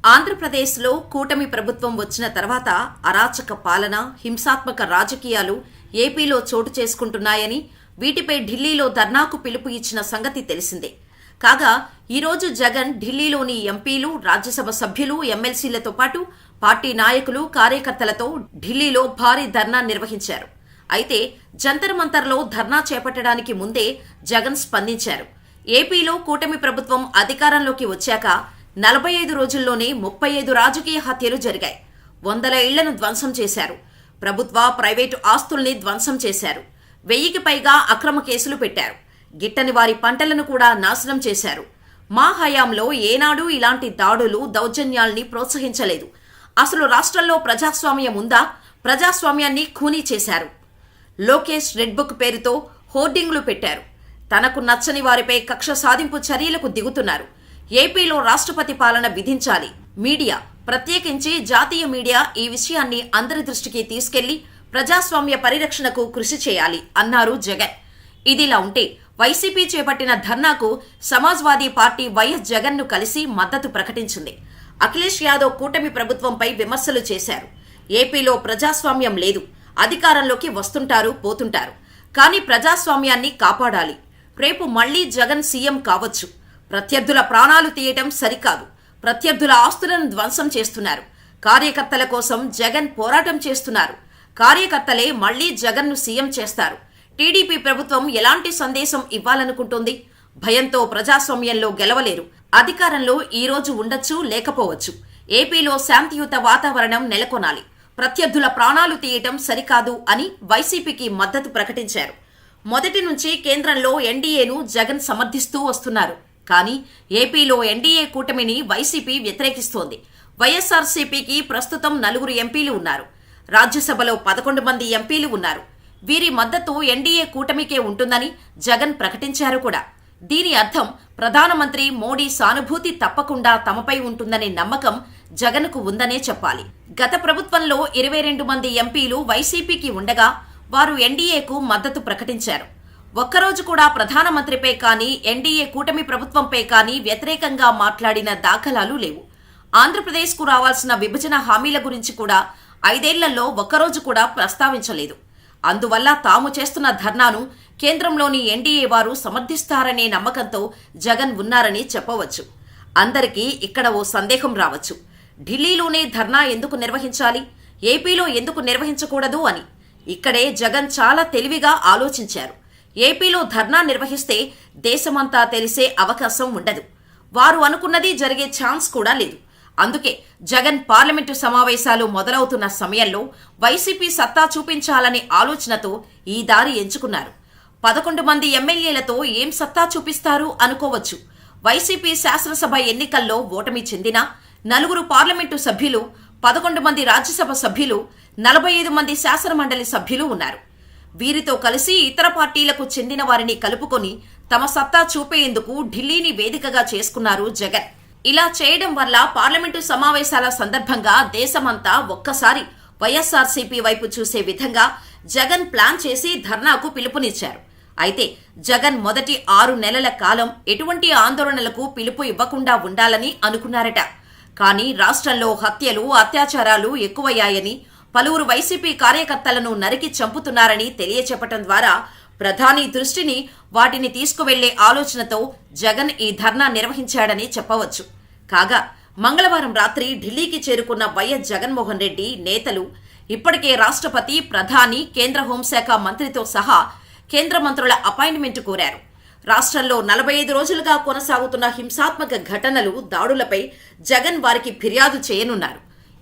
ఆంధ్రప్రదేశ్లో కూటమి ప్రభుత్వం వచ్చిన తర్వాత అరాచక పాలన, హింసాత్మక రాజకీయాలు ఏపీలో చోటు చేసుకుంటున్నాయని, వీటిపై ఢిల్లీలో ధర్నాకు పిలుపు ఇచ్చిన సంగతి తెలిసిందే. కాగా ఈరోజు జగన్ ఢిల్లీలోని ఎంపీలు, రాజ్యసభ సభ్యులు, ఎమ్మెల్సీలతో పాటు పార్టీ నాయకులు, కార్యకర్తలతో ఢిల్లీలో భారీ ధర్నా నిర్వహించారు. అయితే జంతర్ మంతర్లో ధర్నా చేపట్టడానికి ముందే జగన్ స్పందించారు. ఏపీలో కూటమి ప్రభుత్వం అధికారంలోకి వచ్చాక 45 రోజుల్లోనే 35 రాజకీయ హత్యలు జరిగాయి. వందల ఇళ్లను ధ్వంసం చేశారు. ప్రభుత్వ, ప్రైవేటు ఆస్తుల్ని ధ్వంసం చేశారు. 1000కి పైగా అక్రమ కేసులు పెట్టారు. గిట్టని వారి పంటలను కూడా నాశనం చేశారు. మా హయాంలో ఏనాడు ఇలాంటి దాడులు, దౌర్జన్యాల్ని ప్రోత్సహించలేదు. అసలు రాష్ట్రంలో ప్రజాస్వామ్యం ఉందా? ప్రజాస్వామ్యాన్ని ఖూనీ చేశారు. లోకేష్ రెడ్ బుక్ పేరుతో హోర్డింగ్లు పెట్టారు. తనకు నచ్చని వారిపై కక్ష సాధింపు చర్యలకు దిగుతున్నారు. ఏపీలో రాష్ట్రపతి పాలన విధించాలి. మీడియా, ప్రత్యేకించి జాతీయ మీడియా ఈ విషయాన్ని అందరి దృష్టికి తీసుకెళ్లి ప్రజాస్వామ్య పరిరక్షణకు కృషి చేయాలి అన్నారు జగన్. ఇదిలా ఉంటే వైసీపీ చేపట్టిన ధర్నాకు సమాజ్వాదీ పార్టీ వైఎస్ జగన్ ను కలిసి మద్దతు ప్రకటించింది. అఖిలేష్ యాదవ్ కూటమి ప్రభుత్వంపై విమర్శలు చేశారు. ఏపీలో ప్రజాస్వామ్యం లేదు, అధికారంలోకి వస్తుంటారు, పోతుంటారు. కానీ ప్రజాస్వామ్యాన్ని కాపాడాలి. రేపు మళ్లీ జగన్ సీఎం కావచ్చు. ప్రత్యర్థుల ప్రాణాలు తీయటం సరికాదు. ప్రత్యర్థుల ఆస్తులను ధ్వంసం చేస్తున్నారు. కార్యకర్తల కోసం జగన్ పోరాటం చేస్తున్నారు. కార్యకర్తలే మళ్లీ జగన్ను సీఎం చేస్తారు. టీడీపీ ప్రభుత్వం ఎలాంటి సందేశం ఇవ్వాలనుకుంటోంది? భయంతో ప్రజాస్వామ్యంలో గెలవలేరు. అధికారంలో ఈ రోజు ఉండొచ్చు, లేకపోవచ్చు. ఏపీలో శాంతియుత వాతావరణం నెలకొనాలి. ప్రత్యర్థుల ప్రాణాలు తీయటం సరికాదు అని వైసీపీకి మద్దతు ప్రకటించారు. మొదటి నుంచి కేంద్రంలో ఎన్డీఏను జగన్ సమర్థిస్తూ వస్తున్నారు. కానీ ఏపీలో ఎన్డీఏ కూటమిని వైసీపీ వ్యతిరేకిస్తోంది. వైఎస్ఆర్సీపీకి ప్రస్తుతం 4 ఎంపీలు ఉన్నారు. రాజ్యసభలో 11 మంది ఎంపీలు ఉన్నారు. వీరి మద్దతు ఎన్డీఏ కూటమికే ఉంటుందని జగన్ ప్రకటించారు కూడా. దీని అర్థం ప్రధానమంత్రి మోడీ సానుభూతి తప్పకుండా తమపై ఉంటుందనే నమ్మకం జగన్కు ఉందనే చెప్పాలి. గత ప్రభుత్వంలో 22 మంది ఎంపీలు వైసీపీకి ఉండగా వారు ఎన్డీఏకు మద్దతు ప్రకటించారు. ఒక్కరోజు కూడా ప్రధానమంత్రిపై కానీ, ఎన్డీఏ కూటమి ప్రభుత్వంపై కానీ వ్యతిరేకంగా మాట్లాడిన దాఖలాలు లేవు. ఆంధ్రప్రదేశ్కు రావాల్సిన విభజన హామీల గురించి కూడా 5 ఏళ్లలో ఒక్కరోజు కూడా ప్రస్తావించలేదు. అందువల్ల తాము చేస్తున్న ధర్నాను కేంద్రంలోని ఎన్డీఏ వారు సమర్థిస్తారనే నమ్మకంతో జగన్ ఉన్నారని చెప్పవచ్చు. అందరికీ ఇక్కడ ఓ సందేహం రావచ్చు. ఢిల్లీలోనే ధర్నా ఎందుకు నిర్వహించాలి, ఏపీలో ఎందుకు నిర్వహించకూడదు అని. ఇక్కడే జగన్ చాలా తెలివిగా ఆలోచించారు. ఏపీలో ధర్నా నిర్వహిస్తే దేశమంతా తెలిసే అవకాశం ఉండదు. వారు అనుకున్నది జరిగే ఛాన్స్ కూడా లేదు. అందుకే జగన్ పార్లమెంటు సమావేశాలు మొదలవుతున్న సమయంలో వైసీపీ సత్తా చూపించాలనే ఆలోచనతో ఈ దారి ఎంచుకున్నారు. 11 మంది ఎమ్మెల్యేలతో ఏం సత్తా చూపిస్తారు అనుకోవచ్చు. వైసీపీ శాసనసభ ఎన్నికల్లో ఓటమి చెందిన 4 పార్లమెంటు సభ్యులు, 11 మంది రాజ్యసభ సభ్యులు, 45 మంది శాసనమండలి సభ్యులు ఉన్నారు. వీరితో కలిసి ఇతర పార్టీలకు చెందిన వారిని కలుపుకొని తమ సత్తా చూపేందుకు ఢిల్లీని వేదికగా చేసుకున్నారు జగన్. ఇలా చేయడం వల్ల పార్లమెంటు సమావేశాల సందర్భంగా దేశమంతా ఒక్కసారి వైఎస్ఆర్సీపీ వైపు చూసే విధంగా జగన్ ప్లాన్ చేసి ధర్నాకు పిలుపునిచ్చారు. అయితే జగన్ మొదటి 6 నెలల కాలం ఎటువంటి ఆందోళనలకు పిలుపు ఇవ్వకుండా ఉండాలని అనుకున్నారట. కానీ రాష్ట్రంలో హత్యలు, అత్యాచారాలు ఎక్కువయ్యాయని, పలువురు వైసీపీ కార్యకర్తలను నరికి చంపుతున్నారని తెలియచెప్పటం ద్వారా ప్రధాని దృష్టిని వాటిని తీసుకువెళ్లే ఆలోచనతో జగన్ ఈ ధర్నా నిర్వహించాడని చెప్పవచ్చు. కాగా మంగళవారం రాత్రి ఢిల్లీకి చేరుకున్న వైఎస్ జగన్మోహన్ రెడ్డి నేతలు ఇప్పటికే రాష్ట్రపతి, ప్రధాని, కేంద్ర హోంశాఖ మంత్రితో సహా కేంద్ర మంత్రుల అపాయింట్మెంట్ కోరారు. రాష్ట్రంలో 45 రోజులుగా కొనసాగుతున్న హింసాత్మక ఘటనలు, దాడులపై జగన్ వారికి ఫిర్యాదు చేయనున్నారు.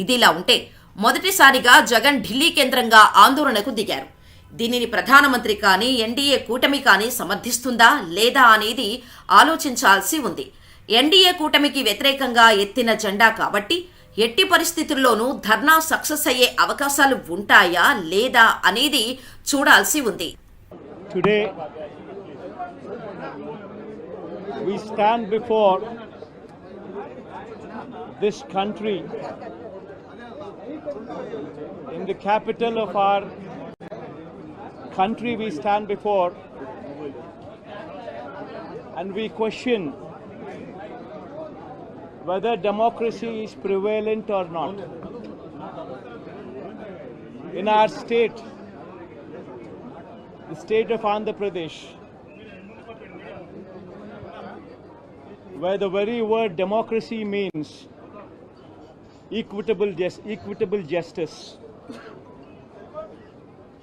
ఇదిలా ఉంటే మొదటిసారిగా జగన్ ఢిల్లీ కేంద్రంగా ఆందోళనకు దిగారు. దీనిని ప్రధానమంత్రి కానీ, ఎన్డీఏ కూటమి కానీ సమర్థిస్తుందా లేదా అనేది ఆలోచించాల్సి ఉంది. ఎన్డీఏ కూటమికి వ్యతిరేకంగా ఎత్తిన జెండా కాబట్టి ఎట్టి పరిస్థితుల్లోనూ ధర్నా సక్సెస్ అయ్యే అవకాశాలు ఉంటాయా లేదా అనేది చూడాల్సి ఉంది. Today we stand before this country in the capital of our country. We stand before and we question whether democracy is prevalent or not. In our state, the state of Andhra Pradesh, where the very word democracy means equitable justice.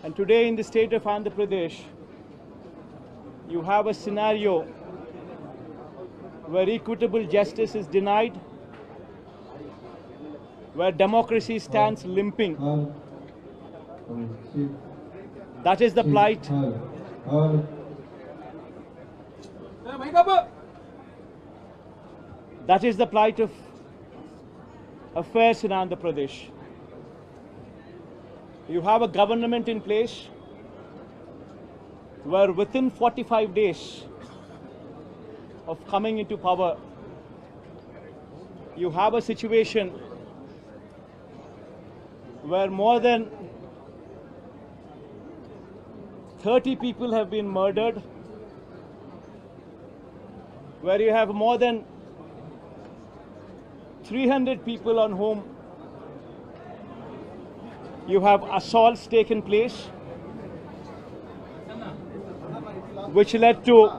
And today in the state of Andhra Pradesh, you have a scenario where equitable justice is denied, where democracy stands limping. That is the plight. That is the plight of affairs in Andhra Pradesh. You have a government in place where within 45 days of coming into power, you have a situation where more than 30 people have been murdered, where you have more than 300 people on whom you have assaults taken place, which led to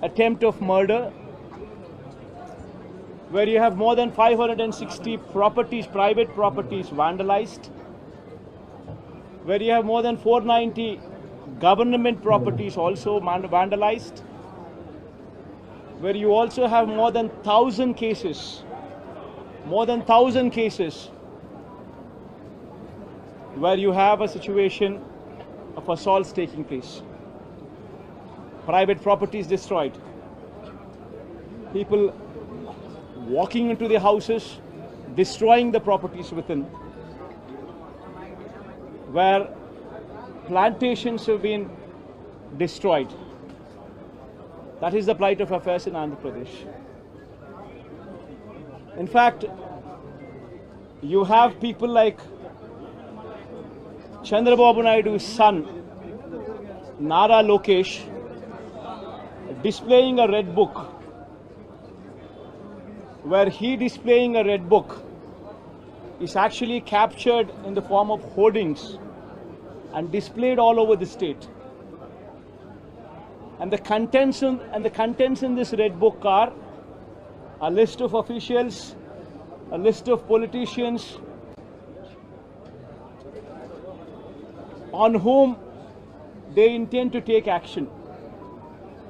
attempt of murder, where you have more than 560 properties, private properties vandalized, where you have more than 490 government properties also vandalized, where you also have more than 1,000 cases, where you have a situation of assaults taking place, private properties destroyed, people walking into the houses, destroying the properties within, where plantations have been destroyed. That is the plight of affairs in Andhra Pradesh. In fact, you have people like Chandrababu Naidu's son, Nara Lokesh, displaying a red book, where he displaying a red book is actually captured in the form of hoardings and displayed all over the state. And the contents in this red book are a list of officials, a list of politicians on whom they intend to take action,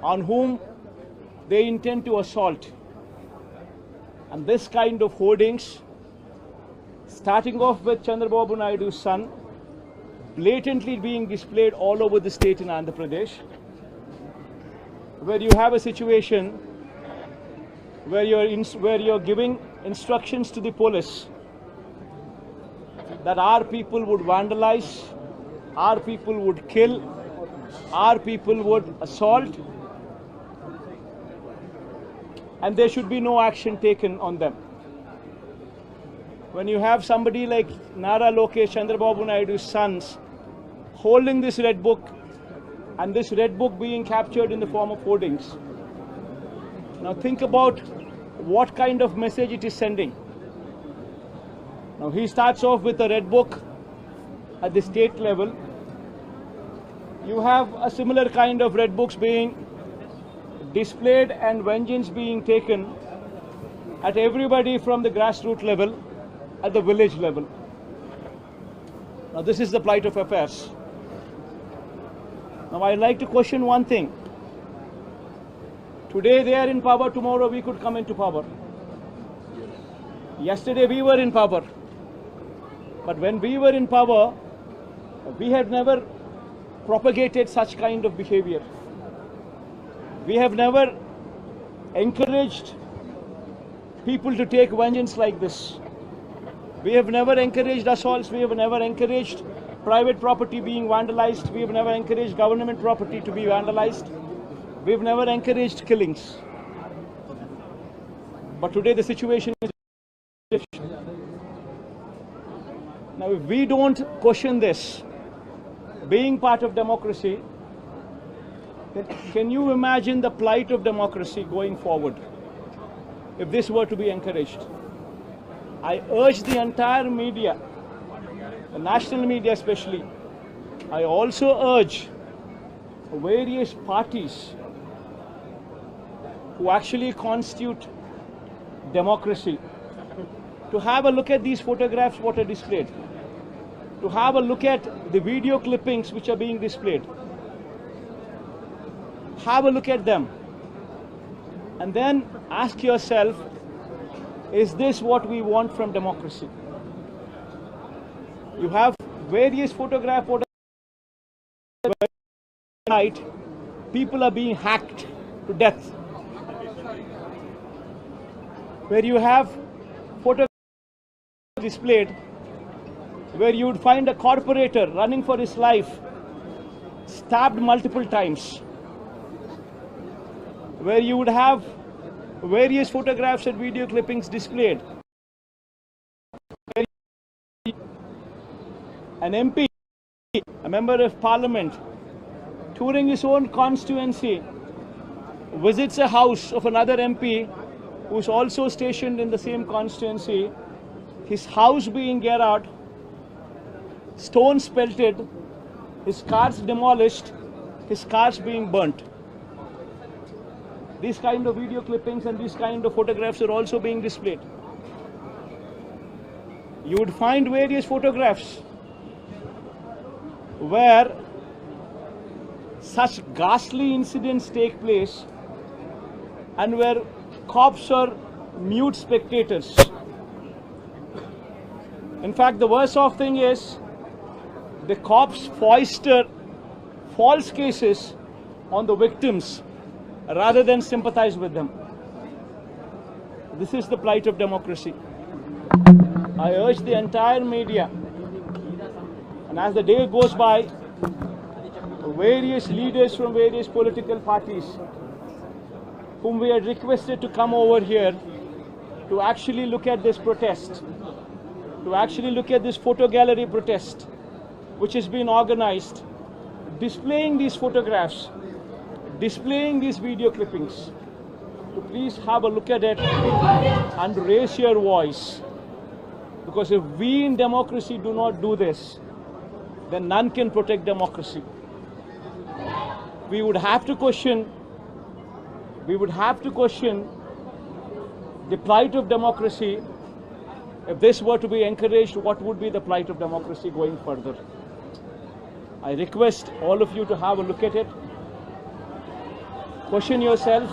on whom they intend to assault. And this kind of hoardings, starting off with Chandrababu Naidu's son, blatantly being displayed all over the state in Andhra Pradesh, where you have a situation where you're giving instructions to the police that our people would vandalize, our people would kill, our people would assault, and there should be no action taken on them. When you have somebody like Nara Lokesh, Chandrababu Naidu's sons, holding this red book, and this red book being captured in the form of hoardings. Now think about what kind of message it is sending. Now he starts off with a red book at the state level. You have a similar kind of red books being displayed and vengeance being taken at everybody from the grassroots level, at the village level. Now this is the plight of affairs. Now I'd like to question one thing. Today they are in power, tomorrow we could come into power. Yesterday we were in power. But when we were in power, we have never propagated such kind of behavior. We have never encouraged people to take vengeance like this. We have never encouraged assaults. We have never encouraged private property being vandalized. We have never encouraged government property to be vandalized. We have never encouraged killings. But today the situation is different. Now if we don't question this, being part of democracy, then can you imagine the plight of democracy going forward? if this were to be encouraged. I urge the entire media, the national media especially, I also urge various parties who actually constitute democracy to have a look at these photographs what are displayed, to have a look at the video clippings which are being displayed. Have a look at them and then ask yourself, is this what we want from democracy? You have various photographs where tonight people are being hacked to death, where you have photographs displayed where you would find a corporator running for his life stabbed multiple times, where you would have various photographs and video clippings displayed. An MP, a member of parliament, touring his own constituency, visits a house of another MP who's also stationed in the same constituency, his house being geared out, stones pelted, his cars demolished, his cars being burnt. These kind of video clippings and these kind of photographs are also being displayed. You would find various photographs where such ghastly incidents take place and where cops are mute spectators. In fact, the worst off thing is the cops foist false cases on the victims rather than sympathize with them. This is the plight of democracy. I urge the entire media, and as the day goes by, various leaders from various political parties whom we had requested to come over here to actually look at this protest, to actually look at this photo gallery protest which has been organized, displaying these photographs, displaying these video clippings, to please have a look at it and raise your voice. Because if we in democracy do not do this, then none can protect democracy. We would have to question the plight of democracy. If this were to be encouraged, what would be the plight of democracy going further? I request all of you to have a look at it. Question yourself,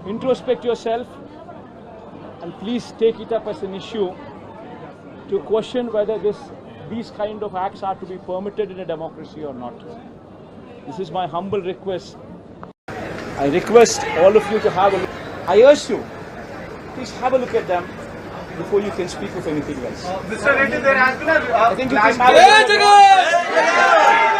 introspect yourself, and please take it up as an issue to question whether these kind of acts are to be permitted in a democracy or not. This is my humble request. I request all of you to have a look. I urge you, please have a look at them before you can speak of anything else. Mr. Reddy, there has been a... I think you can have a look at them.